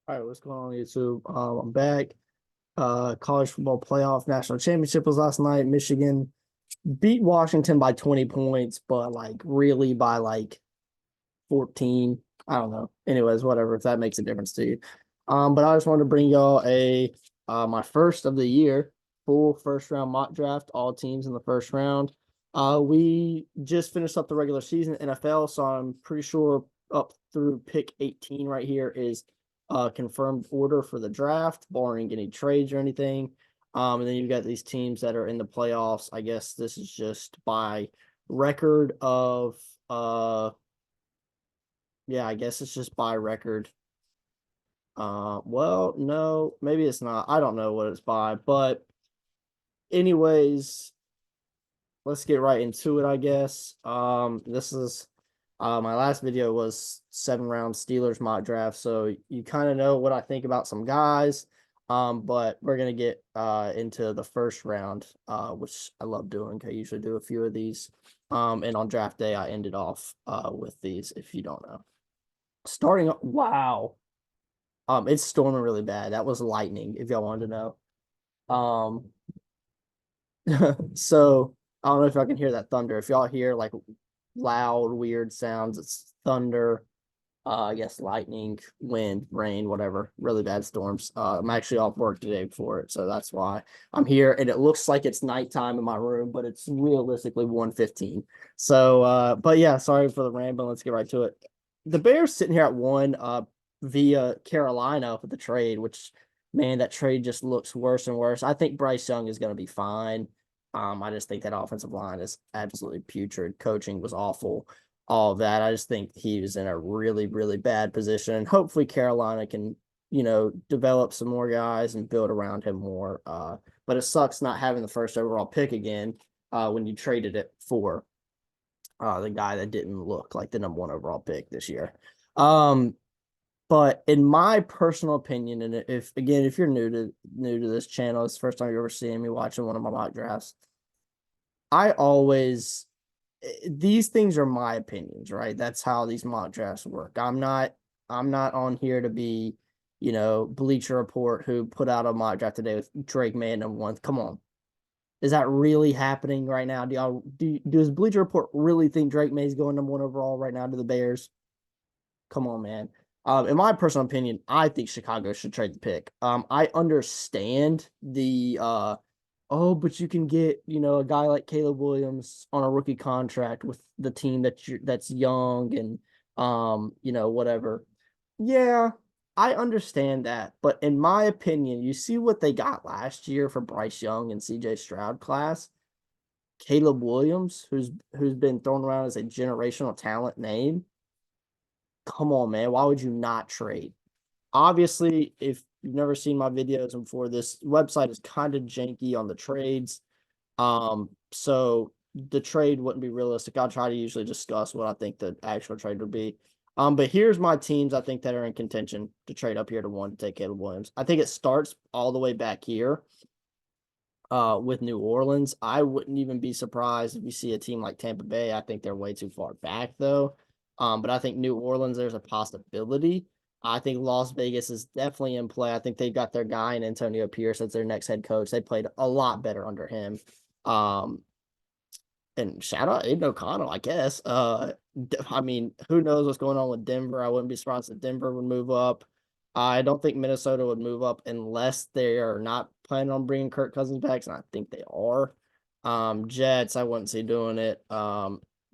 All right, what's going on YouTube? I'm back. College football playoff national championship was last night. Michigan beat Washington by 20 points, but like really by like 14. I don't know. Anyways, whatever, if that makes a difference to you. But I just wanted to bring y'all a my first of the year, full first round mock draft, all teams in the first round. We just finished up the regular season NFL, so I'm pretty sure up through pick 18 right here is confirmed order for the draft, barring any trades or anything. And then you've got these teams that are in the playoffs. I guess this is just by record of yeah, I guess it's just by record. Well, no, maybe it's not. I don't know what it's by, but anyways, let's get right into it, I guess. This is my last video was 7 round Steelers mock draft, so you kind of know what I think about some guys. But we're gonna get into the first round, which I love doing. I usually do a few of these. And on draft day, I ended off with these, if you don't know. Starting, wow. It's storming really bad. That was lightning, if y'all wanted to know. So I don't know if y'all can hear that thunder. If y'all hear like loud, weird sounds, it's thunder, I guess lightning, wind, rain, whatever. Really bad storms. I'm actually off work today for it, so that's why I'm here. And it looks like it's nighttime in my room, but it's realistically 1:15. So but yeah, sorry for the rambling. Let's get right to it. The Bears sitting here at one, via Carolina for the trade, which man, that trade just looks worse and worse. I think Bryce Young is going to be fine. I just think that offensive line is absolutely putrid. Coaching was awful. All of that. I just think he was in a really, really bad position. And hopefully Carolina can, develop some more guys and build around him more. But it sucks not having the first overall pick again when you traded it for the guy that didn't look like the number one overall pick this year. Um, but in my personal opinion, and if you're new to this channel, it's the first time you're ever seeing me watching one of my mock drafts. I always these things are my opinions, right? That's how these mock drafts work. I'm not on here to be, Bleacher Report who put out a mock draft today with Drake May at number one. Come on. Is that really happening right now? Does Bleacher Report really think Drake May is going number one overall right now to the Bears? Come on, man. In my personal opinion, I think Chicago should trade the pick. I understand the oh, but you can get, a guy like Caleb Williams on a rookie contract with the team that's young and whatever. Yeah, I understand that, but in my opinion, you see what they got last year for Bryce Young and CJ Stroud class. Caleb Williams, who's been thrown around as a generational talent name. Come on, man. Why would you not trade? Obviously, if you've never seen my videos before, this website is kind of janky on the trades. So the trade wouldn't be realistic. I'll try to usually discuss what I think the actual trade would be. But here's my teams I think that are in contention to trade up here to one to take Caleb Williams. I think it starts all the way back here with New Orleans. I wouldn't even be surprised if you see a team like Tampa Bay. I think they're way too far back though. But I think New Orleans, there's a possibility. I think Las Vegas is definitely in play. I think they've got their guy in Antonio Pierce as their next head coach. They played a lot better under him. And shout out Aiden O'Connell, I guess. I mean, who knows what's going on with Denver? I wouldn't be surprised if Denver would move up. I don't think Minnesota would move up unless they are not planning on bringing Kirk Cousins back, and I think they are. Jets, I wouldn't see doing it.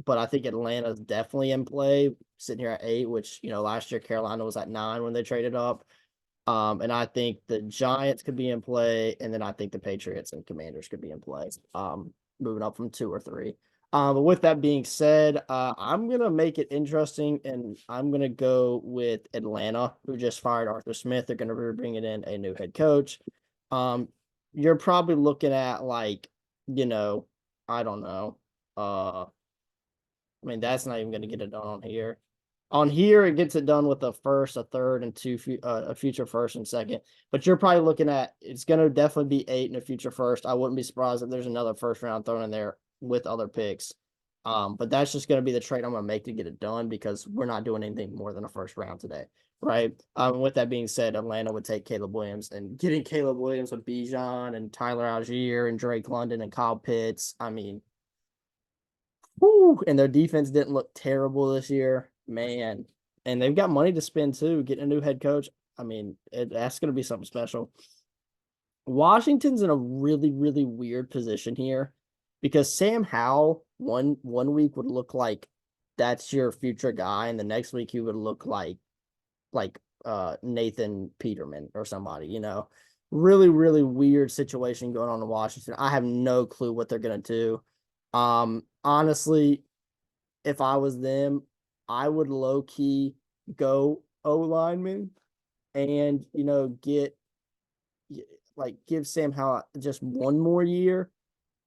But I think Atlanta's definitely in play, sitting here at 8, which, last year Carolina was at 9 when they traded up. And I think the Giants could be in play, and then I think the Patriots and Commanders could be in play. Moving up from 2 or 3. But with that being said, I'm gonna make it interesting, and I'm gonna go with Atlanta, who just fired Arthur Smith. They're gonna be bringing in a new head coach. You're probably looking at like, I don't know. I mean, that's not even gonna get it done on here. On here, it gets it done with a first, a third, and a future first and second. But you're probably looking at it's going to definitely be 8 and a future first. I wouldn't be surprised if there's another first round thrown in there with other picks. But that's just going to be the trade I'm going to make to get it done because we're not doing anything more than a first round today. right? With that being said, Atlanta would take Caleb Williams, and getting Caleb Williams with Bijan and Tyler Algier and Drake London and Kyle Pitts. I mean, whew, and their defense didn't look terrible this year, man. And they've got money to spend too. Getting a new head coach, I mean, that's going to be something special. Washington's in a really, really weird position here because Sam Howell one week would look like that's your future guy, and the next week he would look like Nathan Peterman or somebody, you know. Really, really weird situation going on in Washington. I have no clue what they're gonna do. Honestly, if I was them, I would low key go O lineman and get like give Sam Howell just one more year.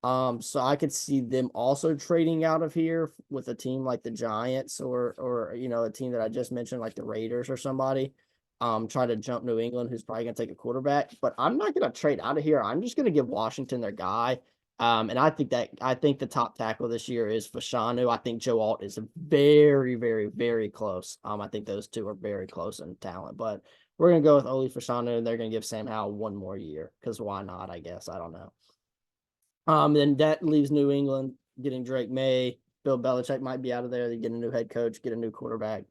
So I could see them also trading out of here with a team like the Giants or a team that I just mentioned like the Raiders or somebody. Try to jump New England, who's probably gonna take a quarterback. But I'm not gonna trade out of here. I'm just gonna give Washington their guy. And I think the top tackle this year is Fashanu. I think Joe Alt is very, very, very close. I think those two are very close in talent, but we're gonna go with Oli Fashanu, and they're gonna give Sam Howell one more year because why not? I guess I don't know. Then that leaves New England getting Drake May. Bill Belichick might be out of there. They get a new head coach, get a new quarterback,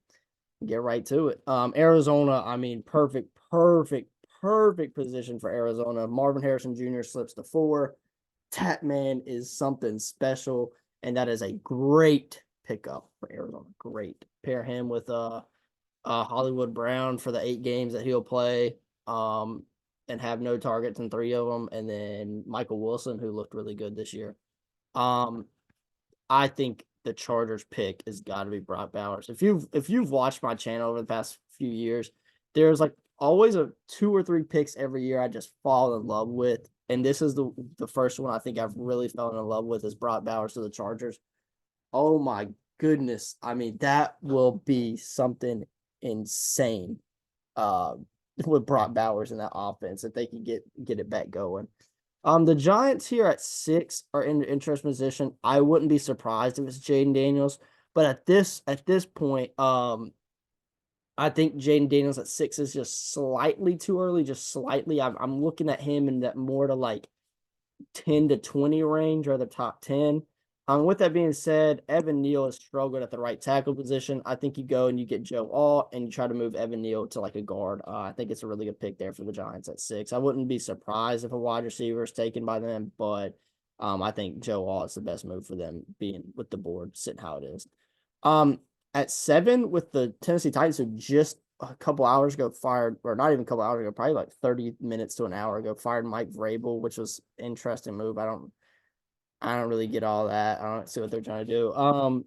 get right to it. Arizona, I mean, perfect position for Arizona. Marvin Harrison Jr. slips to 4. That man is something special, and that is a great pickup for Arizona. Great. Pair him with Hollywood Brown for the 8 games that he'll play. And have no targets in 3 of them, and then Michael Wilson, who looked really good this year. I think the Chargers pick has got to be Brock Bowers. If you've watched my channel over the past few years, there's like always a 2 or 3 picks every year I just fall in love with, and this is the first one I think I've really fallen in love with is Brock Bowers to the Chargers. Oh my goodness! I mean, that will be something insane. Uh, with Brock Bowers in that offense if they can get it back going. The Giants here at 6 are in the interest position. I wouldn't be surprised if it's Jayden Daniels, but at this point, I think Jayden Daniels at 6 is just slightly too early, just slightly. I'm looking at him in that more to like 10 to 20 range or the top 10. With that being said, Evan Neal has struggled at the right tackle position. I think you go and you get Joe Alt and you try to move Evan Neal to like a guard. I think it's a really good pick there for the Giants at 6. I wouldn't be surprised if a wide receiver is taken by them, but I think Joe Alt is the best move for them being with the board sitting how it is. At 7 with the Tennessee Titans, who just a couple hours ago fired, or not even a couple hours ago, probably like 30 minutes to an hour ago, fired Mike Vrabel, which was an interesting move. I don't really get all that. I don't see what they're trying to do.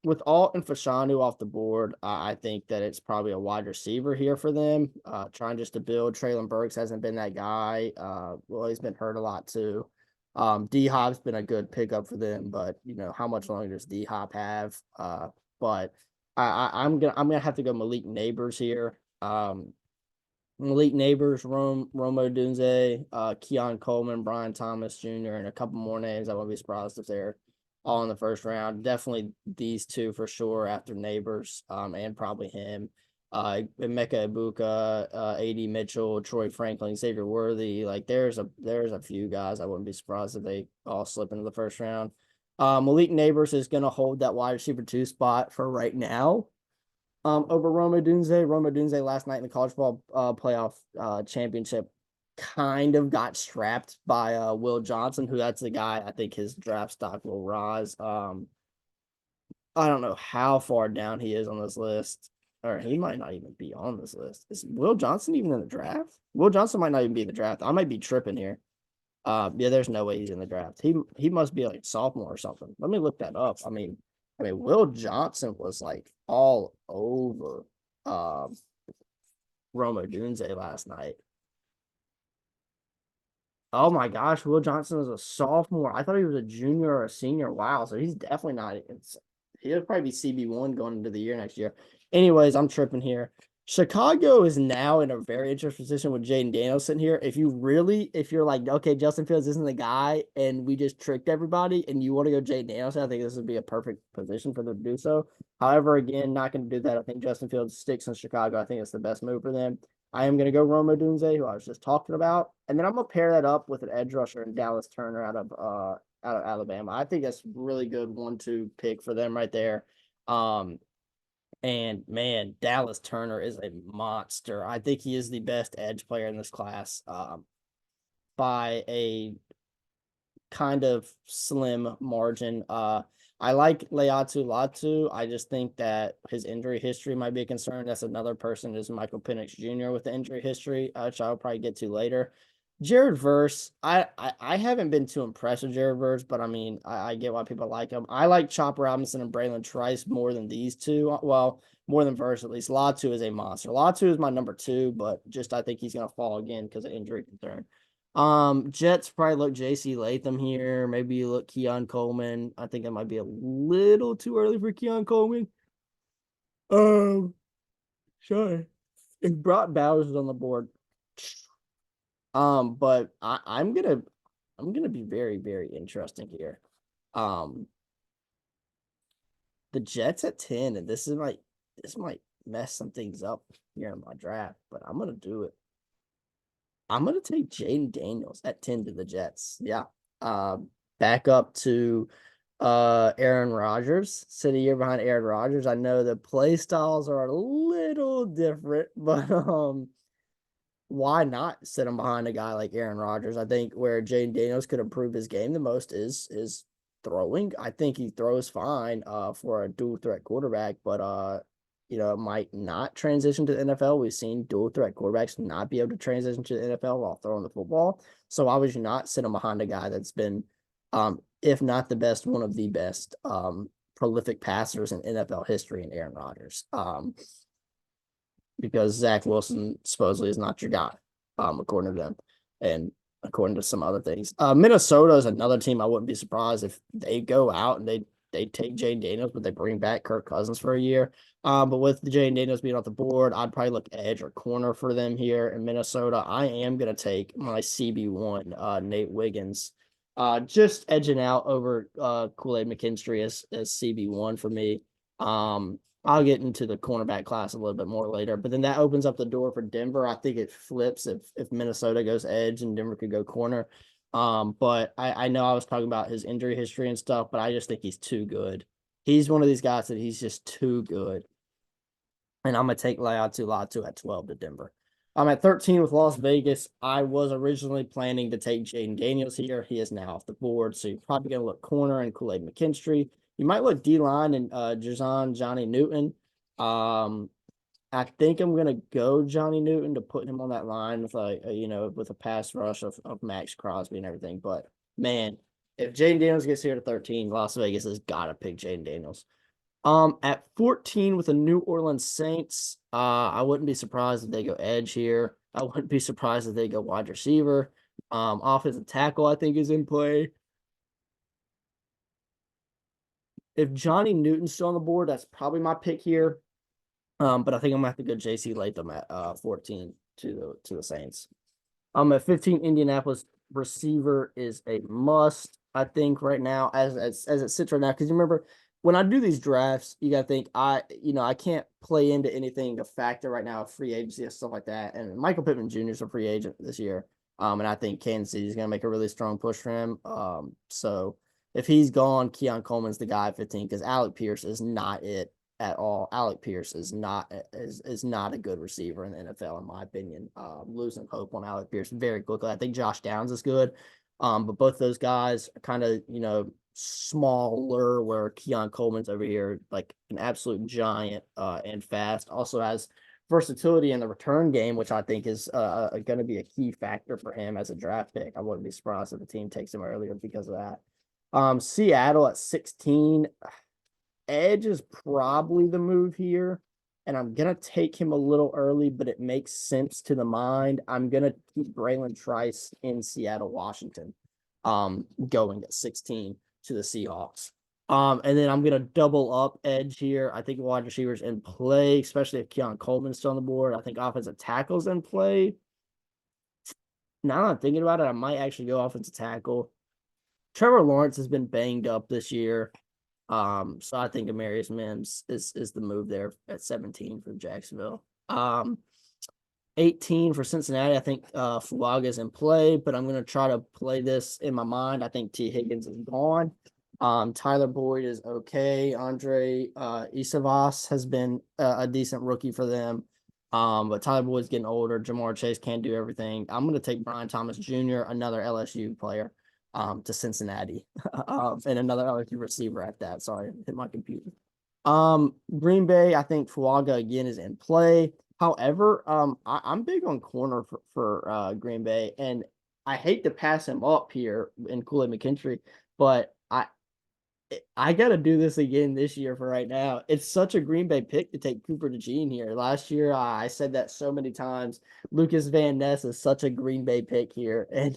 With Alt and Fashanu off the board, I think that it's probably a wide receiver here for them. Trying just to build. Traylon Burks hasn't been that guy. Well, he's been hurt a lot too. D Hop's been a good pickup for them, but how much longer does D Hop have? But I'm gonna have to go Malik Neighbors here. Malik Neighbors, Rome Odunze, Keon Coleman, Brian Thomas Jr., and a couple more names. I wouldn't be surprised if they're all in the first round. Definitely these two for sure after Neighbors, and probably him. Emeka Ibuka, A.D. Mitchell, Troy Franklin, Xavier Worthy. Like there's a few guys I wouldn't be surprised if they all slip into the first round. Malik Neighbors is going to hold that wide receiver 2 spot for right now. Over Rome Odunze. Rome Odunze last night in the college ball playoff championship kind of got strapped by Will Johnson, who that's the guy I think his draft stock will rise. I don't know how far down he is on this list, or he might not even be on this list. Is Will Johnson even in the draft? Will Johnson might not even be in the draft. I might be tripping here. Yeah, there's no way he's in the draft. He must be like a sophomore or something. Let me look that up. I mean, Will Johnson was like all over Rome Odunze last night. Oh my gosh, Will Johnson is a sophomore. I thought he was a junior or a senior. Wow, so he's definitely not. He'll probably be CB1 going into the year next year. Anyways, I'm tripping here. Chicago is now in a very interesting position with Jayden Daniels sitting here. If you're like, okay, Justin Fields isn't the guy, and we just tricked everybody, and you want to go Jayden Daniels, I think this would be a perfect position for them to do so. However, again, not going to do that. I think Justin Fields sticks in Chicago. I think it's the best move for them. I am going to go Rome Odunze, who I was just talking about, and then I'm going to pair that up with an edge rusher and Dallas Turner out of Alabama. I think that's really good 1-2 pick for them right there. And man, Dallas Turner is a monster. I think he is the best edge player in this class by a kind of slim margin. I like Leatu Latu. I just think that his injury history might be a concern. That's another person is Michael Penix Jr. with the injury history, which I'll probably get to later. Jared Verse, I haven't been too impressed with Jared Verse, but I mean, I get why people like him. I like Chop Robinson and Braylon Trice more than these two. Well, more than Verse at least. Latu is a monster. Latu is my number 2, but just I think he's gonna fall again because of injury concern. Jets probably look JC Latham here. Maybe you look Keon Coleman. I think it might be a little too early for Keon Coleman. Um, sorry. If Brock Bowers is on the board, but I'm gonna be very, very interesting here. Um, the Jets at 10, and this might mess some things up here in my draft, but I'm gonna do it. I'm gonna take Jayden Daniels at 10 to the Jets. Yeah. Back up to Aaron Rodgers. Sit a year behind Aaron Rodgers. I know the play styles are a little different, but why not sit him behind a guy like Aaron Rodgers? I think where Jayden Daniels could improve his game the most is throwing. I think he throws fine for a dual threat quarterback, but it might not transition to the NFL. We've seen dual threat quarterbacks not be able to transition to the NFL while throwing the football. So why would you not sit him behind a guy that's been, if not the best, one of the best prolific passers in NFL history in Aaron Rodgers? Because Zach Wilson supposedly is not your guy, according to them, and according to some other things. Minnesota is another team. I wouldn't be surprised if they go out and they take Jayden Daniels, but they bring back Kirk Cousins for a year. But with Jayden Daniels being off the board, I'd probably look edge or corner for them here in Minnesota. I am gonna take my CB1, Nate Wiggins, just edging out over Kool-Aid McKinstry as CB1 for me. I'll get into the cornerback class a little bit more later, but then that opens up the door for Denver. I think it flips if Minnesota goes edge and Denver could go corner. But I know I was talking about his injury history and stuff, but I just think he's too good. He's one of these guys that he's just too good. And I'm gonna take Leatu Latu at 12 to Denver. I'm at 13 with Las Vegas. I was originally planning to take Jayden Daniels here. He is now off the board, so you're probably gonna look corner and Kool-Aid McKinstry. You might look D-line and Johnny Newton. I think I'm gonna go Johnny Newton to put him on that line with with a pass rush of Max Crosby and everything. But man, if Jayden Daniels gets here to 13, Las Vegas has gotta pick Jayden Daniels. At 14 with the New Orleans Saints, I wouldn't be surprised if they go edge here. I wouldn't be surprised if they go wide receiver. Offensive tackle, I think, is in play. If Johnny Newton's still on the board, that's probably my pick here. But I think I'm gonna have to go JC Latham at 14 to the Saints. At 15, Indianapolis receiver is a must, I think, right now, as it sits right now. Because you remember when I do these drafts, you gotta think I can't play into anything a factor right now, free agency and stuff like that. And Michael Pittman Jr. is a free agent this year. And I think Kansas City is gonna make a really strong push for him. So if he's gone, Keon Coleman's the guy at 15 because Alec Pierce is not it at all. Alec Pierce is not a good receiver in the NFL, in my opinion. Losing hope on Alec Pierce very quickly. I think Josh Downs is good. But both those guys are kind of, smaller, where Keon Coleman's over here like an absolute giant and fast. Also has versatility in the return game, which I think is going to be a key factor for him as a draft pick. I wouldn't be surprised if the team takes him earlier because of that. Seattle at 16. Edge is probably the move here, and I'm gonna take him a little early, but it makes sense to the mind. I'm gonna keep Braylon Trice in Seattle, Washington, going at 16 to the Seahawks. And then I'm gonna double up edge here. I think wide receivers in play, especially if Keon Coleman's still on the board. I think offensive tackles in play. Now that I'm thinking about it, I might actually go offensive tackle. Trevor Lawrence has been banged up this year. So I think Amarius Mims is the move there at 17 for Jacksonville. 18 for Cincinnati. I think Fuaga is in play, but I'm gonna try to play this in my mind. I think T. Higgins is gone. Tyler Boyd is okay. Andre Isavas has been a decent rookie for them. But Tyler Boyd's getting older. Jamar Chase can't do everything. I'm gonna take Brian Thomas Jr., another LSU player, to Cincinnati, and another LSU receiver at that. Sorry, hit my computer. Green Bay, I think Fuaga again is in play. However, I'm big on corner for Green Bay, and I hate to pass him up here in Kool-Aid McKinstry, but I got to do this again this year for right now. It's such a Green Bay pick to take Cooper DeJean here. Last year, I said that so many times. Lucas Van Ness is such a Green Bay pick here. And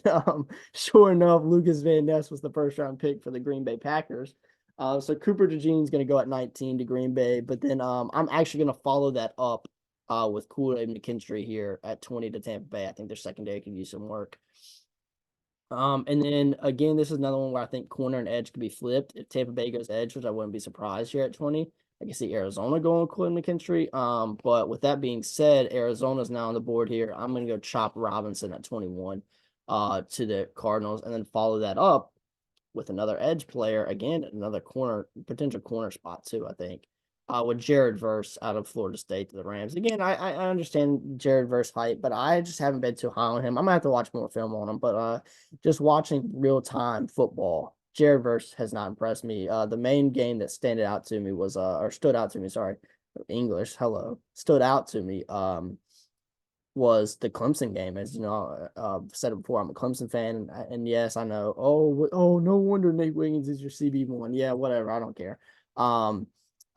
sure enough, Lucas Van Ness was the first round pick for the Green Bay Packers. So Cooper DeJean is going to go at 19 to Green Bay. But then I'm actually going to follow that up with Kool-Aid McKinstry here at 20 to Tampa Bay. I think their secondary could use some work. And then again, this is another one where I think corner and edge could be flipped. If Tampa Bay goes edge, which I wouldn't be surprised here at 20. I can see Arizona going Quinn McKinstry. But with that being said, Arizona's now on the board here. I'm gonna go chop Robinson at 21 to the Cardinals and then follow that up with another edge player, again, another corner, potential corner spot too, I think. With Jared Verse out of Florida State to the Rams. Again, I understand Jared Verse hype, but I just haven't been too high on him. I'm gonna have to watch more film on him, but just watching real time football, Jared Verse has not impressed me. The main game that stood out to me was or stood out to me, sorry, English, hello, stood out to me. Was the Clemson game. As you know, said it before, I'm a Clemson fan, and yes, I know. Oh, no wonder Nate Wiggins is your CB1. Yeah, whatever. I don't care.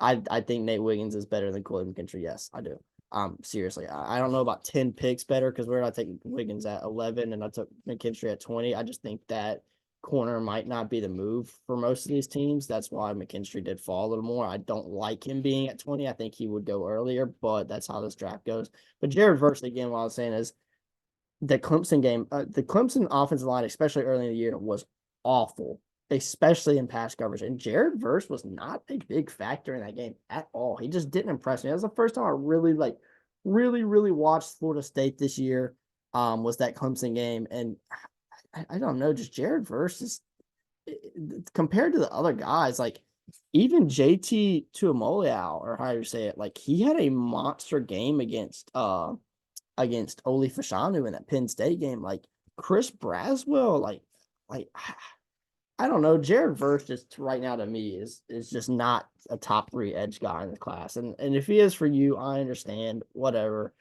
I think Nate Wiggins is better than Kool-Aid McKinstry. Yes, I do. Seriously, I don't know about 10 picks better because where did I take Wiggins at 11 and I took McKinstry at 20. I just think that corner might not be the move for most of these teams. That's why McKinstry did fall a little more. I don't like him being at 20. I think he would go earlier, but that's how this draft goes. But Jared Verse, again, what I was saying is the Clemson game, the Clemson offensive line, especially early in the year, was awful, especially in pass coverage. And Jared Verse was not a big factor in that game at all. He just didn't impress me. That was the first time I really really watched Florida State this year. Was that Clemson game, and I don't know, just Jared Verse is compared to the other guys, like even JT Tuimoloau, or how you say it, like he had a monster game against Oli Fashanu in that Penn State game. Like Chris Braswell, like I don't know. Jared Verse just right now to me is just not a top 3 edge guy in the class. And if he is for you, I understand. Whatever.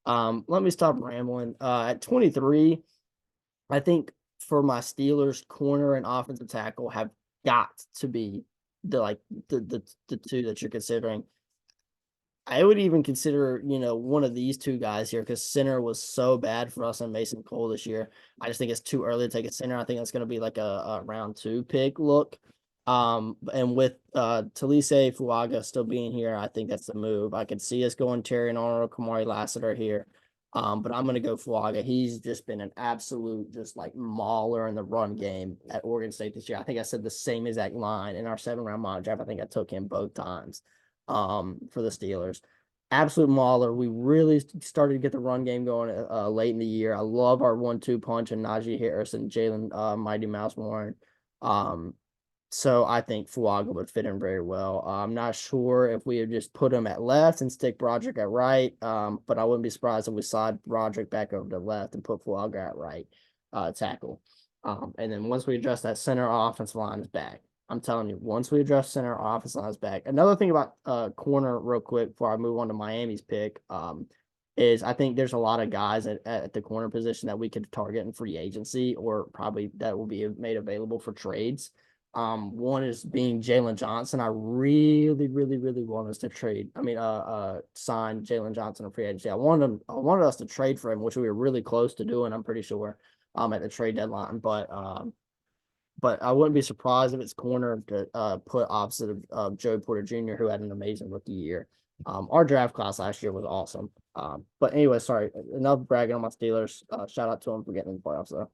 Let me stop rambling. At 23, I think for my Steelers, corner and offensive tackle have got to be the two that you're considering. I would even consider, one of these two guys here because center was so bad for us and Mason Cole this year. I just think it's too early to take a center. I think that's going to be like a round 2 pick look. And with Talise Fuaga still being here, I think that's the move. I could see us going Terry and Arnold, Kamari Lassiter here. But I'm going to go Fuaga. He's just been an absolute just like mauler in the run game at Oregon State this year. I think I said the same exact line in our 7-round mock draft. I think I took him both times for the Steelers. Absolute mauler. We really started to get the run game going late in the year. I love our 1-2 punch and Najee Harris and Jalen Mighty Mouse Warren. So I think Fuaga would fit in very well. I'm not sure if we would just put him at left and stick Broderick at right, but I wouldn't be surprised if we slide Broderick back over to left and put Fuaga at right tackle. And then once we adjust that center, offensive line is back. I'm telling you, once we address center, offense line is back. Another thing about corner real quick before I move on to Miami's pick is I think there's a lot of guys at the corner position that we could target in free agency or probably that will be made available for trades. One is being Jalen Johnson. I really want us to trade. Sign Jalen Johnson in free agency. I wanted us to trade for him, which we were really close to doing, I'm pretty sure, at the trade deadline. But but I wouldn't be surprised if it's corner to put opposite of Joey Porter Jr., who had an amazing rookie year. Our draft class last year was awesome. But anyway, sorry, enough bragging on my Steelers. Shout out to them for getting in the playoffs though.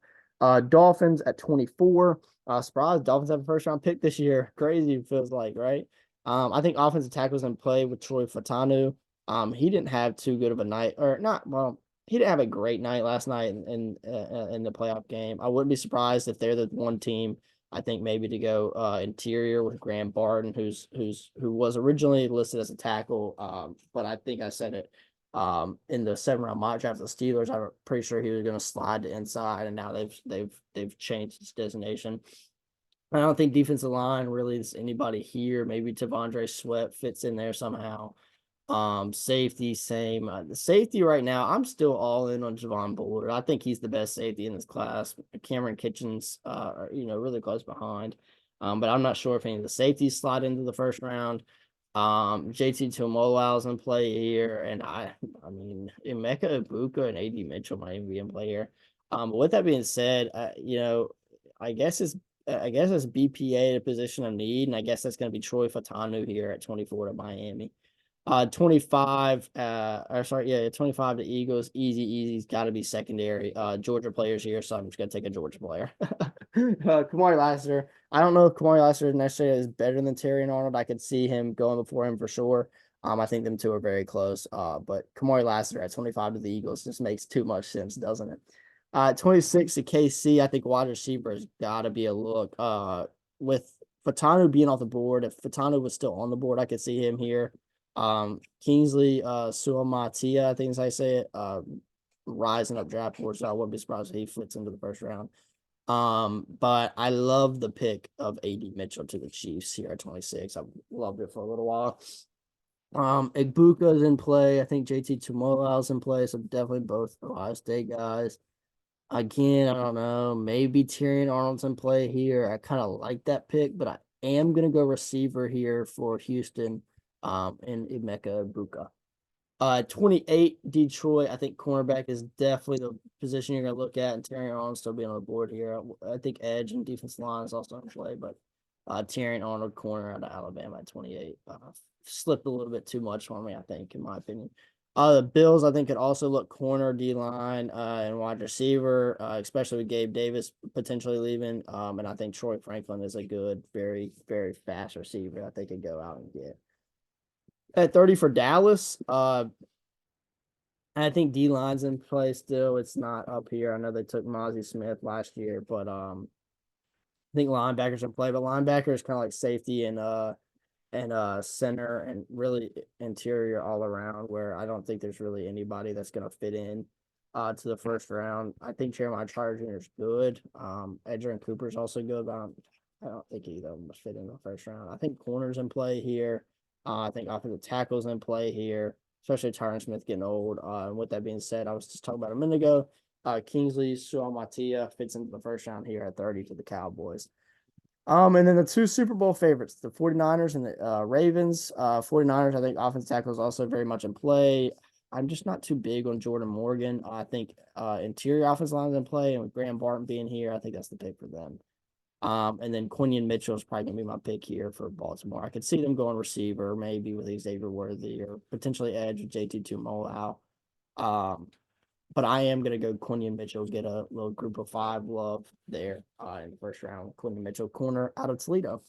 Dolphins at 24. Surprise, Dolphins have a first round pick this year. Crazy, it feels like, right? I think offensive tackles in play with Troy Fatanu. He didn't have too good of a night, or not. Well, he didn't have a great night last night in the playoff game. I wouldn't be surprised if they're the one team. I think maybe to go interior with Graham Barton, who was originally listed as a tackle, but I think I said it in the 7 round mock draft. The Steelers, I'm pretty sure he was going to slide to inside, and now they've changed his designation. I don't think defensive line really is anybody here. Maybe Tavondre Sweat fits in there somehow. Safety, same. The safety right now, I'm still all in on Javon Bullard. I think he's the best safety in this class. Cameron Kitchens, really close behind. But I'm not sure if any of the safeties slide into the first round. JT Tuimoloau's in play here, and I mean, Emeka Ibuka and AD Mitchell might even be in play here. But with that being said, I guess it's BPA a position of need, and I guess that's going to be Troy Fatanu here at 24 to Miami. 25, 25 to Eagles. Easy's got to be secondary. Georgia players here, so I'm just going to take a Georgia player. Kamari Lassiter. I don't know if Kamari Lassiter necessarily is better than Terry and Arnold. I could see him going before him for sure. I think them two are very close. But Kamari Lassiter at 25 to the Eagles just makes too much sense, doesn't it? 26 to KC. I think wide receiver has got to be a look. With Fatanu being off the board, if Fatanu was still on the board, I could see him here. Kingsley Suamatia, I think as I say it, rising up draft board, so I wouldn't be surprised if he fits into the first round. But I love the pick of AD Mitchell to the Chiefs here at 26. I've loved it for a little while. Igbuka's in play. I think JT Tuimoloau's in play, so definitely both Ohio State guys. Again, I don't know. Maybe Tyrion Arnold's in play here. I kind of like that pick, but I am gonna go receiver here for Houston. And Emeka Ibuka. 28 Detroit. I think cornerback is definitely the position you're going to look at, and Terry Arnold still being on the board here. I think edge and defense line is also in play, but Terry Arnold corner out of Alabama at 28 slipped a little bit too much for me, I think, in my opinion. The Bills, I think, could also look corner, D line, and wide receiver, especially with Gabe Davis potentially leaving. And I think Troy Franklin is a good, very, very fast receiver that they could go out and get. At 30 for Dallas, I think D line's in play still. It's not up here. I know they took Mozzie Smith last year, but I think linebackers in play. But linebacker is kind of like safety and center and really interior all around. Where I don't think there's really anybody that's going to fit in to the first round. I think Jeremiah Tryer Jr. is good. Edgerrin Cooper is also good, but I don't think either of them must fit in the first round. I think corners in play here. I think offensive tackles in play here, especially Tyron Smith getting old. And with that being said, I was just talking about a minute ago. Kingsley Suamatia fits into the first round here at 30 to the Cowboys. And then the two Super Bowl favorites, the 49ers and the Ravens. 49ers, I think offensive tackle is also very much in play. I'm just not too big on Jordan Morgan. I think interior offensive line is in play, and with Graham Barton being here, I think that's the pick for them. And then Quinion Mitchell is probably going to be my pick here for Baltimore. I could see them going receiver, maybe with Xavier Worthy or potentially edge with JT Tuimoloau. But I am going to go Quinion Mitchell, get a little group of 5 love there in the first round. Quinion Mitchell, corner out of Toledo.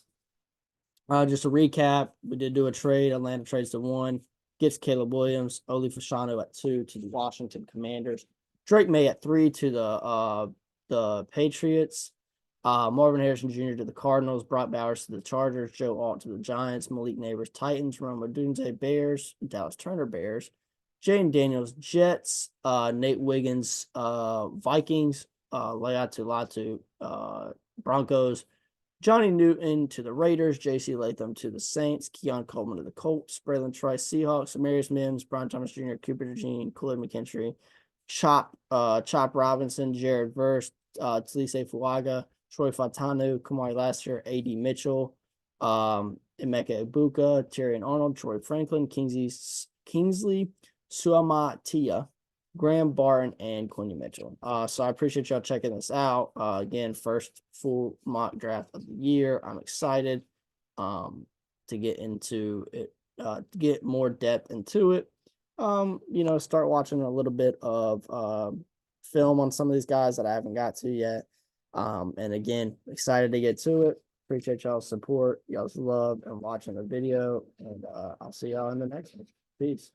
Just to recap, we did do a trade. Atlanta trades to 1, gets Caleb Williams, Oli Fashanu at 2 to the Washington Commanders, Drake May at 3 to the Patriots. Marvin Harrison Jr. to the Cardinals, Brock Bowers to the Chargers, Joe Alt to the Giants, Malik Neighbors Titans, Roma Dunze Bears, Dallas Turner Bears, Jayden Daniels Jets, Nate Wiggins Vikings, Latu Broncos, Johnny Newton to the Raiders, J.C. Latham to the Saints, Keon Coleman to the Colts, Braylon Trice Seahawks, Amarius Mims, Brian Thomas Jr., Cooper DeJean, Khalid McKinstry, Chop Robinson, Jared Verse, Talise Fuaga, Troy Fatanu, Kamari Lassiter, A.D. Mitchell, Emeka Ibuka, Tyrion Arnold, Troy Franklin, Kingsley Suamatia, Graham Barton, and Quinny Mitchell. So I appreciate y'all checking this out. Again, first full mock draft of the year. I'm excited to get into it, get more depth into it. Start watching a little bit of film on some of these guys that I haven't got to yet. And again, excited to get to it. Appreciate y'all's support, y'all's love, and watching the video. And I'll see y'all in the next one. Peace.